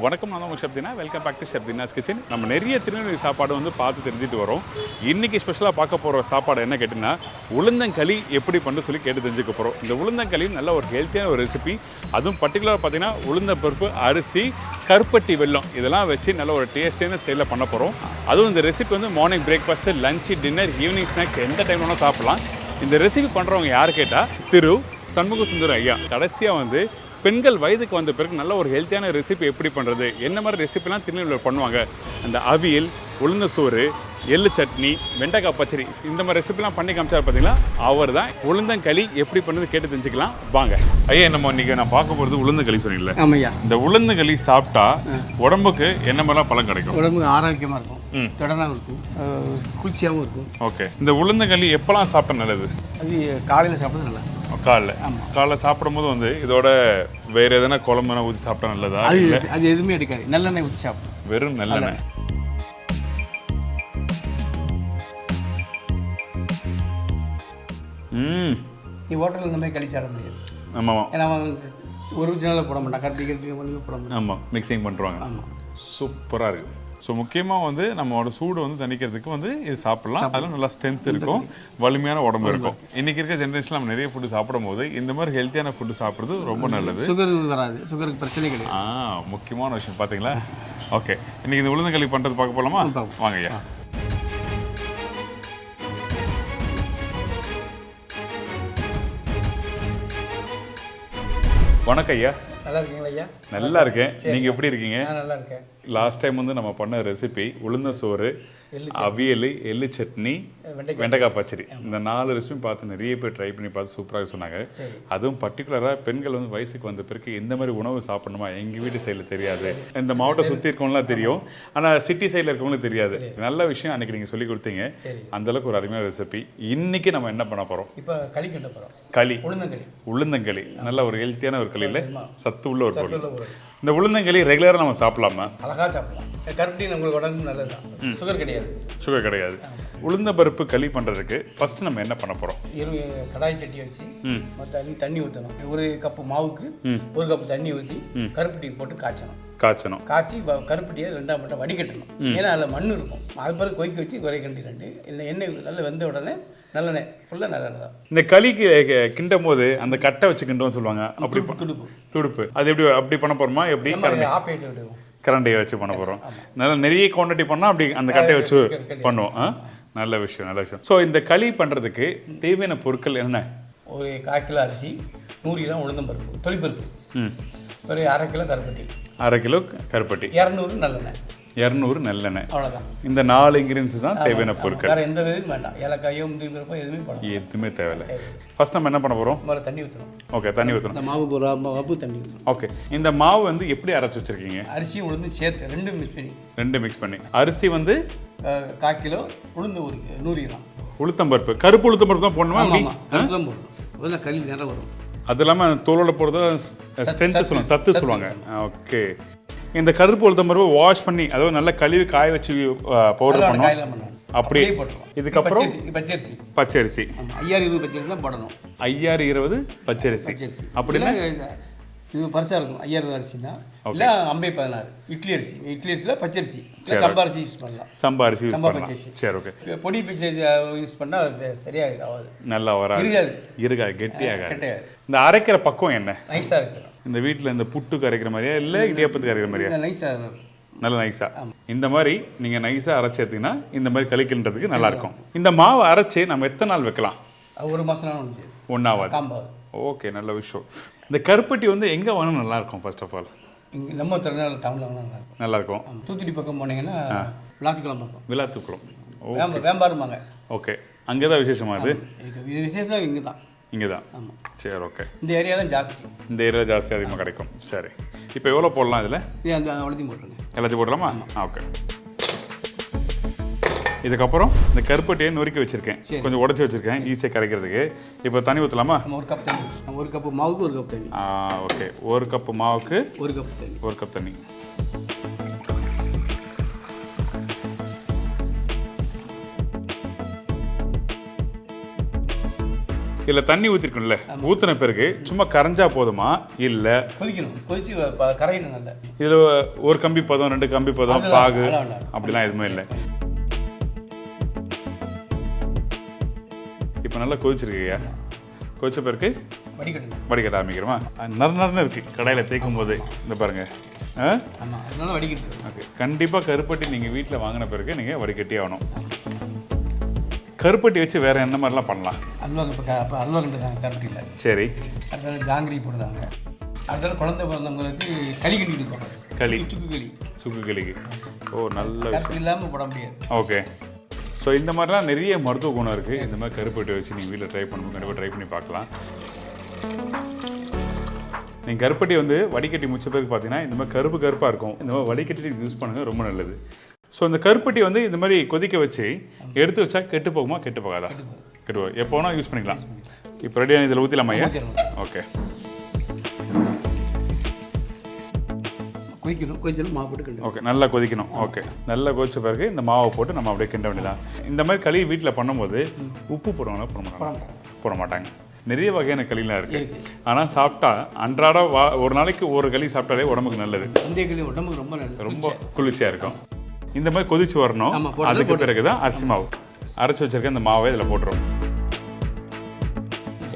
வணக்கம், நான் உங்கள் chef Deena. Welcome back to chef Deena's kitchen. நம்ம நிறைய திருநெல்வேலி சாப்பாடு வந்து பார்த்து தெரிஞ்சுட்டு வரோம். இன்றைக்கி ஸ்பெஷலாக பார்க்க போகிற சாப்பாடு என்ன கேட்டிங்கன்னா, உளுந்தங்களி எப்படி பண்ணு சொல்லி கேட்டு தெரிஞ்சுக்க போகிறோம். இந்த உளுந்தங்களி நல்ல ஒரு ஹெல்த்தியான ஒரு ரெசிபி. அதுவும் பர்டிகுலராக பார்த்தீங்கன்னா உளுந்தம்பருப்பு, அரிசி, கருப்பட்டி, வெல்லம் இதெல்லாம் வச்சு நல்ல ஒரு டேஸ்டியான ஸ்டைலில் பண்ண போகிறோம். அதுவும் இந்த ரெசிபி வந்து morning breakfast, lunch, dinner, evening snacks எந்த டைம் வேணாலும் சாப்பிட்லாம். இந்த ரெசிபி பண்ணுறவங்க யார் கேட்டால் திரு சண்முக சுந்தர் ஐயா. கடைசியாக வந்து பெண்கள் வயதுக்கு வந்த பிறகு நல்ல ஒரு ஹெல்த்தியான ரெசிபி எப்படி பண்ணுறது, என்ன மாதிரி ரெசிபிலாம் திருநெல்வேலியில் பண்ணுவாங்க, அந்த அவியல், உளுந்த சோறு, எள்ளு சட்னி, வெண்டைக்காய் பச்சடி, இந்த மாதிரி ரெசிபிலாம் பண்ணி காமிச்சார் பார்த்தீங்களா, அவர் தான். உளுந்தங்களி எப்படி பண்ணுறது கேட்டு தெரிஞ்சுக்கலாம் வாங்க. ஐயா, நம்ம இன்றைக்கி நான் பார்க்க போகிறது உளுந்தங்களி சொன்னீங்கல்ல. ஆமாய்யா. இந்த உளுந்தங்களி சாப்பிட்டா உடம்புக்கு என்ன மாதிரிலாம் பலன் கிடைக்கும்? உடம்புக்கு ஆரோக்கியமாக இருக்கும், தொடர்ந்து இருக்கும், குளிர்ச்சியாகவும் இருக்கும். ஓகே, இந்த உளுந்தங்களி எப்போலாம் சாப்பிட்டா நல்லது? அது காலையில் சாப்பிட்றது நல்லா. காலைல சாப்பிடும்போது வந்து இதோட வேற எதனா குழம்புனா ஊற்றி சாப்பிட்டா நல்லதா? அது எதுவுமே எடுக்காது, நல்லெண்ணெய் ஊற்றி சாப்பிடும். வெறும் நல்லெண்ணெய். நீ ஹோட்டலில் இந்த மாதிரி களி சாப்பிட முடியாது. ஆமாம், ஏன்னா ஒரிஜினலாக போட மாட்டான், கருப்பி போட மாட்டான். ஆமாம், மிக்சிங் பண்ணுறாங்க. ஆமாம், சூப்பராக இருக்குது. ஸோ முக்கியமாக வந்து நம்மளோட சூடு வந்து தணிக்கிறதுக்கு வந்து இது சாப்பிட்லாம். அதெல்லாம் நல்லா ஸ்ட்ரென்த் இருக்கும், வலிமையான உடம்பு இருக்கும். இன்றைக்கி இருக்க ஜென்ரேஷனில் நம்ம நிறைய ஃபுட்டு சாப்பிடும் போது இந்த மாதிரி ஹெல்த்தியான ஃபுட்டு சாப்பிட்றது ரொம்ப நல்லது. சுகர் வராது, சுகருக்கு பிரச்சனை கிடையாது. முக்கியமான விஷயம் பார்த்தீங்களா? ஓகே, இன்றைக்கி இந்த உளுந்தங்களி பண்ணுறது பார்க்க போகலாமா? வாங்க ஐயா. வணக்கம் ஐயா. நல்லா இருக்கீங்களா ஐயா? நல்லா இருக்கேன். நீங்கள் எப்படி இருக்கீங்க? நல்லா இருக்கேன். லாஸ்ட் டைம் வந்து நம்ம பண்ண ரெசிபி உளுந்த சோறு, அவியல், எள்ளு சட்னி, வெண்டைக்காய் பச்சடி, இந்த 4 ரெசிபி பார்த்து நிறைய பேர் ட்ரை பண்ணி பார்த்து சூப்பராக சொன்னாங்க. அதுவும் பர்டிகுலராக பெண்கள் வந்து வயசுக்கு வந்த பிறகு இந்த மாதிரி உணவு சாப்பிடணுமா, எங்கள் வீட்டு சைடில் தெரியாது, இந்த மாவட்டம் சுற்றி இருக்கவங்களாம் தெரியும், ஆனால் சிட்டி சைடில் இருக்கவங்களும் தெரியாது. நல்ல விஷயம் அன்றைக்கி நீங்கள் சொல்லி கொடுத்தீங்க. அந்தளவுக்கு ஒரு அருமையான ரெசிபி. இன்றைக்கி நம்ம என்ன பண்ண போகிறோம்? இப்போ களி கட்ட போகிறோம். களி, உளுந்தங்களி. நல்ல ஒரு ஹெல்த்தியான ஒரு களியில் சத்து உள்ள ஒரு பொருள். இந்த உளுந்தங்களி ரெகுலராக நம்ம சாப்பிடலாமா? அழகாக சாப்பிடலாம். கருப்பட்டி நம்மளுக்கு உடம்பு நல்லது தான், சுகர் கிடையாது. சுகர் கிடையாது. உளுந்த பருப்பு களி பண்ணுறதுக்கு ஃபர்ஸ்ட் நம்ம என்ன பண்ண போகிறோம்? கடாய் சட்டி வச்சு தண்ணி ஊற்றணும். 1 கப்பு மாவுக்கு 1 கப்பு தண்ணி ஊற்றி கருப்பட்டி போட்டு காய்ச்சி கருப்பட்டியை 2 மட்டும் வடிகட்டணும். ஏன்னா அதில் மண் இருக்கும். அது பிறகு கொதிக்க வச்சு குறைக்கண்டி 2 இல்லை எண்ணெய் நல்லா வெந்த உடனே நல்லெண்ணெய், ஃபுல்லாக நல்லெண்ணெய் தான். இந்த களிக்கு கிண்டும் போது அந்த கட்டை வச்சு கிண்டுவோம்னு சொல்லுவாங்க. அப்படி துடுப்பு அது எப்படி அப்படி பண்ண போகிறோமா? எப்படி கரண்டியை வச்சு பண்ண போகிறோம்? நல்லா நிறைய குவான்டிட்டி பண்ணால் அப்படி அந்த கட்டையை வச்சு பண்ணுவோம். நல்ல விஷயம். ஸோ இந்த களி பண்ணுறதுக்கு தேவையான பொருட்கள் என்ன? ஒரு 1/4 கிலோ அரிசி, 100 கிராம் உளுந்தம்பருப்பு, தொலிப்பருப்பு, ஒரு 1/2 கிலோ கருப்பட்டி, 1/2 கிலோ கருப்பட்டி, 200 நல்லெண்ணெய், 200 நல்லெண்ணெய். அவ்வளோதான். இந்த 4 இன்கிரீடியன்ஸ் தான் தேவையான பொருட்கள். வேறு எந்த இதுவும் வேண்டாம். ஏலக்காயோ முந்திரி பருப்போ எதுவுமே தேவையில்லை. ஃபர்ஸ்ட் நம்ம என்ன பண்ண போகிறோம்? முதல்ல தண்ணி ஊற்றணும். ஓகே, தண்ணி ஊற்றணும். இந்த மாவு தண்ணி ஊற்றணும். ஓகே, இந்த மாவு வந்து எப்படி அரைச்சி வச்சிருக்கீங்க? அரிசியும் உளுந்து சேர்த்து 2 மிக்ஸ் பண்ணி. அரிசி வந்து 1/4 கிலோ, உளுந்து 100 கிராம். உளுத்தம்பருப்பு, கருப்பு உளுத்தம்பருப்பு தான் போடணுமா? கருப்புலாம் போடணும். அதெல்லாம் களி நிறைய வரும். அது இல்லாமல் தோலோட போடுறது ஸ்ட்ரென்த்து சொல்லுவாங்க, சத்து சொல்லுவாங்க. ஓகே, இந்த கருப்பு உளுத்தம்பருப்பு வாஷ் பண்ணி, அதாவது நல்லா கழுவி காய வச்சு பவுடர் பண்ணுவோம். அப்படியே போட்டுருவோம். இதுக்கப்புறம் பச்சரிசி 50-20 பச்சரிசி தான் போடணும். 50-20 பச்சரிசி. அப்படின்னா இது பரிசாக இருக்கும். 50 அரிசினா இல்லை 50-16 இட்லி அரிசியில் பச்சரிசி, சம்பா அரிசி யூஸ் பண்ணலாம். சம்பா அரிசி யூஸ் பண்ணலாம். சரி, ஓகே. பொடி பச்சரிசி யூஸ் பண்ணால் சரியாக ஆகாது, நல்லா வராது, இருக்காது, கெட்டியாக. இந்த அரைக்கிற பக்கம் என்ன? நைஸாக இருக்கிறோம். இந்த வீட்டில் இந்த புட்டுக்கு அரைக்கிற மாதிரியா இல்லை இடியாப்பத்துக்கு அரைக்கிற மாதிரியா? நைஸாக, நல்ல நைஸா. இந்த மாதிரி நீங்கள் நைஸாக அரைச்சி எடுத்தீங்கன்னா இந்த மாதிரி களிக்கின்றதுக்கு நல்லா இருக்கும். இந்த மாவை அரைச்சி நம்ம எத்தனை நாள் வைக்கலாம்? 1 மாதம் ஒன்றாவது. ஓகே, நல்ல விஷயம். இந்த கருப்பட்டி வந்து எங்கே வாங்கினா நல்லா இருக்கும்? ஃபர்ஸ்ட் ஆஃப் ஆல் இங்கே நம்ம டவுனில் வாங்கினா நல்லா இருக்கும். தூத்துக்குடி பக்கம் போனீங்கன்னா விளாத்துக்குளம் வேம்பாருமாங்க. ஓகே, அங்கே தான் விசேஷமா? இது விசேஷம் இங்கே தான். சரி, ஓகே. இந்த ஏரியா தான் ஜாஸ்தி. இந்த ஏரியா ஜாஸ்தி அதிகமாக கிடைக்கும். சரி, இப்போ எவ்வளோ போடலாம் இதில்? எல்லாத்தையும் போடலாமா? ஓகே. இதுக்கப்புறம் இந்த கருப்பட்டியை நொறுக்கி வச்சிருக்கேன், கொஞ்சம் உடச்சி வச்சிருக்கேன் ஈஸியாக கரைக்கிறதுக்கு. இப்போ தண்ணி ஊற்றலாமா? 1 கப் தண்ணி. 1 கப்பு மாவுக்கு 1 கப் தண்ணி. ஓகே, 1 கப்பு மாவுக்கு 1 கப் தண்ணி. 1 கப் தண்ணி. இதில் தண்ணி ஊற்றிருக்கோம்ல, ஊற்றின பிறகு சும்மா கரைஞ்சா போதுமா இல்லை கொதிக்கணும், கொதிச்சு கரையணும் நல்லா. இதில் ஒரு கம்பி பதம் 2 கம்பி பதம் பாகு அப்படிலாம் எதுவுமே இல்லை. இப்போ நல்லா கொதிச்சிருக்கீங்க. கொதிச்ச பிறகு வடிகட்ட ஆரம்பிக்கிறோமா? நறுநறுன்னு இருக்குது கடையில் தேய்க்கும் போது. இந்த பாருங்கள். ஓகே, கண்டிப்பாக கருப்பட்டி நீங்கள் வீட்டில் வாங்கின பிறகு நீங்கள் வடிகட்டி ஆகணும். கருப்பட்டி வச்சு வேறு என்ன மாதிரிலாம் பண்ணலாம்? அல்வா கருப்பட்டியில் சரி, அடுத்த ஜாங்கிரி போடுறாங்க. அடுத்த குழந்தை பிறந்தவங்களுக்கு களி கிண்டி கொடுப்பாங்க. களி, சுக்கு களிக்கு. ஓ, நல்ல இல்லாமல் போட முடியாது. ஓகே. ஸோ இந்த மாதிரிலாம் நிறைய மருத்துவ குணம் இருக்குது. இந்த மாதிரி கருப்பட்டி வச்சு நீங்கள் வீட்டில் ட்ரை பண்ணும்போது கண்டிப்பாக ட்ரை பண்ணி பார்க்கலாம். நீங்கள் கருப்பட்டி வந்து வடிகட்டி முடிச்ச பிறகு பார்த்தீங்கன்னா இந்த மாதிரி கருப்பாக இருக்கும். இந்த மாதிரி வடிகட்டி யூஸ் பண்ணுங்கள், ரொம்ப நல்லது. ஸோ இந்த கருப்பட்டி வந்து இந்த மாதிரி கொதிக்க வச்சு எடுத்து வச்சா கெட்டு போகுமா? கெட்டு போகாதா? கெட்டு போகும். எப்போ வேணால் யூஸ் பண்ணிக்கலாம். இப்போ ரெடியாக இதில் ஊற்றிடலாமா ஐயா? ஓகே. கொதிக்கணும், மாவு போட்டு கிண்டணும். ஓகே, நல்லா கொதிக்கணும். ஓகே, நல்லா கொதிச்ச பிறகு இந்த மாவை போட்டு நம்ம அப்படியே கிண்ட வேண்டியதான். இந்த மாதிரி களி வீட்டில் பண்ணும்போது உப்பு போடுவாங்களா? போட மாட்டாங்க. நிறைய வகையான களிலாம் இருக்குது. ஆனால் சாப்பிட்டா அன்றாட ஒரு நாளைக்கு ஒரு களி சாப்பிட்டாலே உடம்புக்கு நல்லது. இந்த களி உடம்புக்கு ரொம்ப நல்லது, ரொம்ப குளிர்ச்சியாக இருக்கும். இந்த மாதிரி கொதிச்சு வரணும். அதுக்கு பிறகு தான் அரிசி மாவு அரைச்சி வச்சிருக்க இந்த மாவை இதில் போட்டுரும்.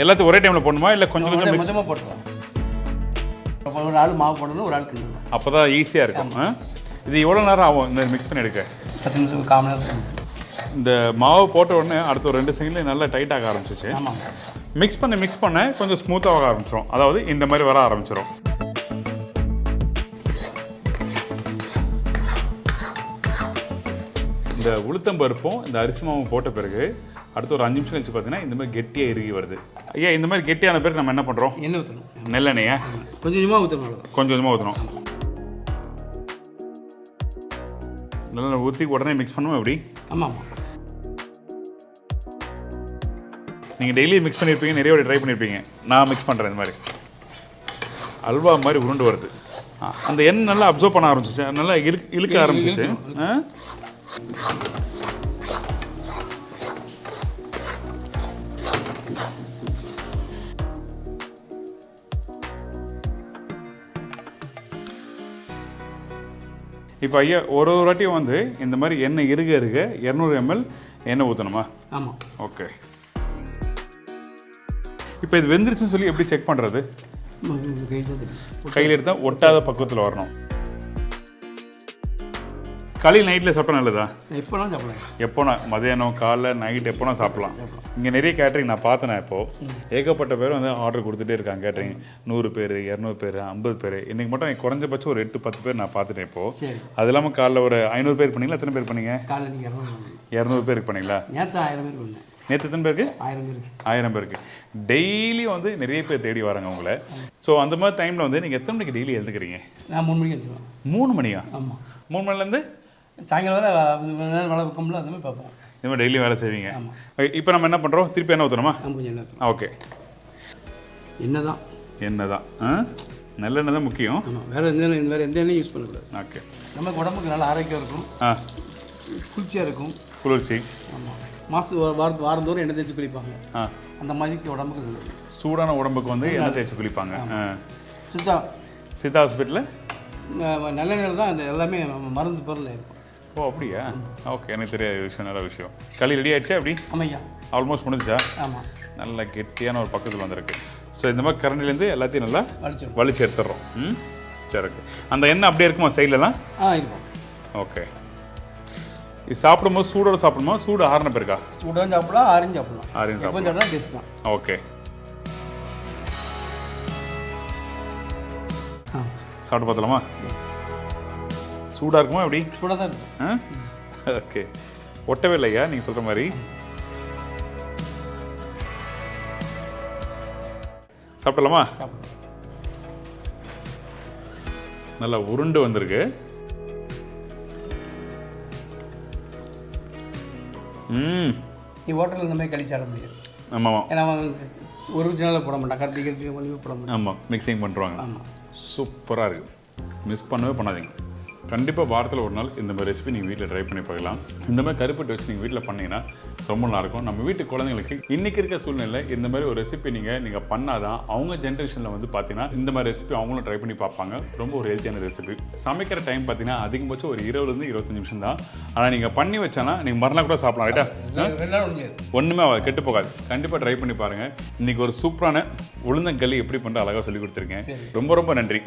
எல்லாத்தையும் ஒரே டைமில் போடணுமா இல்லை கொஞ்சம் கொஞ்சமாக போட்டுருவோம்? ஒரு ஆள் மாவு போடணும், ஒரு ஆள் கிண்டணும். அப்போ தான் ஈஸியாக இருக்கும். இது எவ்வளோ நேரம் ஆகும் இந்த மிக்ஸ் பண்ணி எடுக்க? 10 நிமிஷம், 1/4 மணி நேரம். இந்த மாவு போட்ட உடனே அடுத்த ஒரு 2 செகண்ட்ல நல்லா டைட்டாக ஆரம்பிச்சிச்சு. மிக்ஸ் பண்ண கொஞ்சம் ஸ்மூத்தாக ஆரம்பிச்சிடும். அதாவது இந்த மாதிரி வர ஆரம்பிச்சிடும். இந்த உளுத்தம்பருப்பும் இந்த அரிசி மாவும் போட்ட பிறகு அடுத்து ஒரு 5 நிமிஷம் கழிச்சு பார்த்தீங்கன்னா இந்த மாதிரி கெட்டியாக இறுகி வருது. ஐயா, இந்த மாதிரி கெட்டியான பிறகு நம்ம என்ன பண்ணுறோம்? எண்ணெய் ஊற்றணும். நெல்லெண்ணெயா? கொஞ்சமாக ஊற்றணும். கொஞ்சமாக ஊற்றணும். நல்லா ஊற்றி உடனே மிக்ஸ் பண்ணுவோம். எப்படி? ஆமாம். நீங்கள் டெய்லி மிக்ஸ் பண்ணியிருப்பீங்க, நிறைய வாட்டி ட்ரை பண்ணியிருப்பீங்க. நான் மிக்ஸ் பண்ணுறேன். இந்த மாதிரி அல்வா மாதிரி உருண்டு வருது. அந்த எண்ணெய் நல்லா அப்சர்வ் பண்ண ஆரம்பிச்சிச்சு, நல்லா இழுக்க ஆரம்பிச்சிச்சு. இப்போ ஐயா ஒரு வாட்டியும் வந்து இந்த மாதிரி எண்ணெய் இருக 200 ml எண்ணெய் ஊற்றணுமா? ஆமாம். ஓகே. இப்போ இது வெந்துருச்சுன்னு சொல்லி எப்படி செக் பண்ணுறது? கையில் எடுத்தால் ஒட்டாத பக்குவத்தில் வரணும். களி நைட்டில் சாப்பிட்டா நல்லதா? எப்போனா சாப்பிடலாம். எப்போனா? மதியானம், காலைல, நைட் எப்போனா சாப்பிடலாம். இங்கே நிறைய கேட்ரிங் நான் பார்த்தேன். இப்போது ஏகப்பட்ட பேர் வந்து ஆர்டர் கொடுத்துட்டே இருக்காங்க. கேட்ரிங் 100 பேர், 200 பேர், 50 பேர். இன்றைக்கி மட்டும் குறைஞ்சபட்சம் ஒரு 8-10 பேர் நான் பார்த்துட்டேன். இப்போது அது இல்லாமல் காலைல ஒரு 500 பேர் பண்ணீங்களா? எத்தனை பேர் பண்ணீங்க? 200 பேருக்கு பண்ணீங்களா? நேற்று 1000 பேர் பண்ணேன். நேற்று எத்தனை பேருக்கு? 1000 பேருக்கு. டெய்லி வந்து நிறைய பேர் தேடி வராங்க உங்களை. ஸோ அந்த மாதிரி டைமில் வந்து நீங்கள் எத்தனை மணிக்கு டெய்லி எழுந்துக்கிறீங்க? நான் 3 மணிக்கு எழுந்துருவேன். 3 மணியா? ஆமாம். 3 மணிலேருந்து சாயங்காலம் வரை வேலை வைக்கோம்ல, அந்த மாதிரி பார்ப்போம். இந்த மாதிரி டெய்லி வேலை செய்வீங்க. இப்போ நம்ம என்ன பண்ணுறோம்? திருப்பி என்ன ஊற்றணுமா? கொஞ்சம் எண்ணெய் ஊற்றணும். ஓகே. எண்ணெய் தான் நல்லெண்ணெய் தான் முக்கியம். வேறு எந்த எண்ணெயும் யூஸ் பண்ணக்கூடாது. ஓகே. நமக்கு உடம்புக்கு நல்லா ஆரோக்கியம் இருக்கும், குளிர்ச்சியாக இருக்கும். குளிர்ச்சி. ஆமாம். வாரந்தோறும் எண்ணெய் தேய்ச்சி குளிப்பாங்க. அந்த மாதிரிக்கு உடம்புக்கு நல்லது. சூடான உடம்புக்கு வந்து எண்ணெய் தேய்ச்சி குளிப்பாங்க. சித்தா ஹாஸ்பிட்டலில் நல்லெண்ணெய் தான் அந்த எல்லாமே மருந்து பொருள் இருக்கும். ஓ, அப்படியா? ஓகே, எனக்கு தெரியாத விஷயம். நல்ல விஷயம். களி ரெடி ஆகிடுச்சா? அப்படி ஆமையா, ஆல்மோஸ்ட் முடிஞ்சா? ஆமாம். நல்லா கெட்டியான ஒரு பக்கத்தில் வந்திருக்கு. ஸோ இந்த மாதிரி கரண்டிலேருந்து எல்லாத்தையும் நல்லா வலிச்சு எடுத்துடுறோம். சரி, ஓகே. அந்த எண்ணெய் அப்படியே இருக்குமா சைட்லலாம்? இருக்கும். ஓகே. இது சாப்பிடும்போது சூடோடு சாப்பிடுமா? சூடு ஆறின பிறகா? சூடாக சாப்பிடலாம், ஆரஞ்சு சாப்பிடலாம். ஆரஞ்சு சாப்பிடலாம். டேஸ்ட் தான். ஓகே. சாப்பிட்டு பார்த்தலாமா? சூடாக இருக்குமா? எப்படி? சூடாக தான் இருக்கும். ஓகே. ஒட்டவே இல்லையா நீங்கள் சொல்கிற மாதிரி? சாப்பிடலாமா? நல்லா உருண்டு வந்திருக்கு. நீ ஹோட்டலில் இந்த மாதிரி களி சாப்பிட முடியாது. ஆமாம். ஏன்னா ஒரிஜினலாக போட மாட்டான், கருப்பி போட மாட்டான். ஆமாம், மிக்சிங் பண்ணுறாங்க. ஆமாம். சூப்பராக இருக்குது. மிஸ் பண்ணவே பண்ணாதீங்க. கண்டிப்பாக வாரத்தில் ஒரு நாள் இந்த மாதிரி ரெசிபி நீங்கள் வீட்டில் ட்ரை பண்ணி பார்க்கலாம். இந்த மாதிரி கருப்பட்டி வச்சு நீங்கள் வீட்டில் பண்ணிங்கன்னா ரொம்ப நல்லாயிருக்கும். நம்ம வீட்டு குழந்தைங்களுக்கு இன்றைக்கி இருக்க சூழ்நிலை இந்த மாதிரி ஒரு ரெசிபி நீங்கள் பண்ணாதான் அவங்க ஜென்ரேஷனில் வந்து பார்த்தீங்கன்னா இந்த மாதிரி ரெசிபி அவங்களும் ட்ரை பண்ணி பார்ப்பாங்க. ரொம்ப ஒரு ஹெல்த்தியான ரெசிபி. சமைக்கிற டைம் பார்த்தீங்கன்னா அதிகபட்சம் ஒரு 20-25 நிமிஷம் தான். ஆனால் நீங்கள் பண்ணி வச்சானா நீங்கள் மறுநாள் கூட சாப்பிடலாம். ரைட்டா? ஒன்றுமே கெட்டு போகாது. கண்டிப்பாக ட்ரை பண்ணி பாருங்கள். இன்றைக்கி ஒரு சூப்பரான உளுந்தங்களி எப்படி பண்ணுற அழகாக சொல்லி கொடுத்துருக்கேன். ரொம்ப ரொம்ப நன்றி.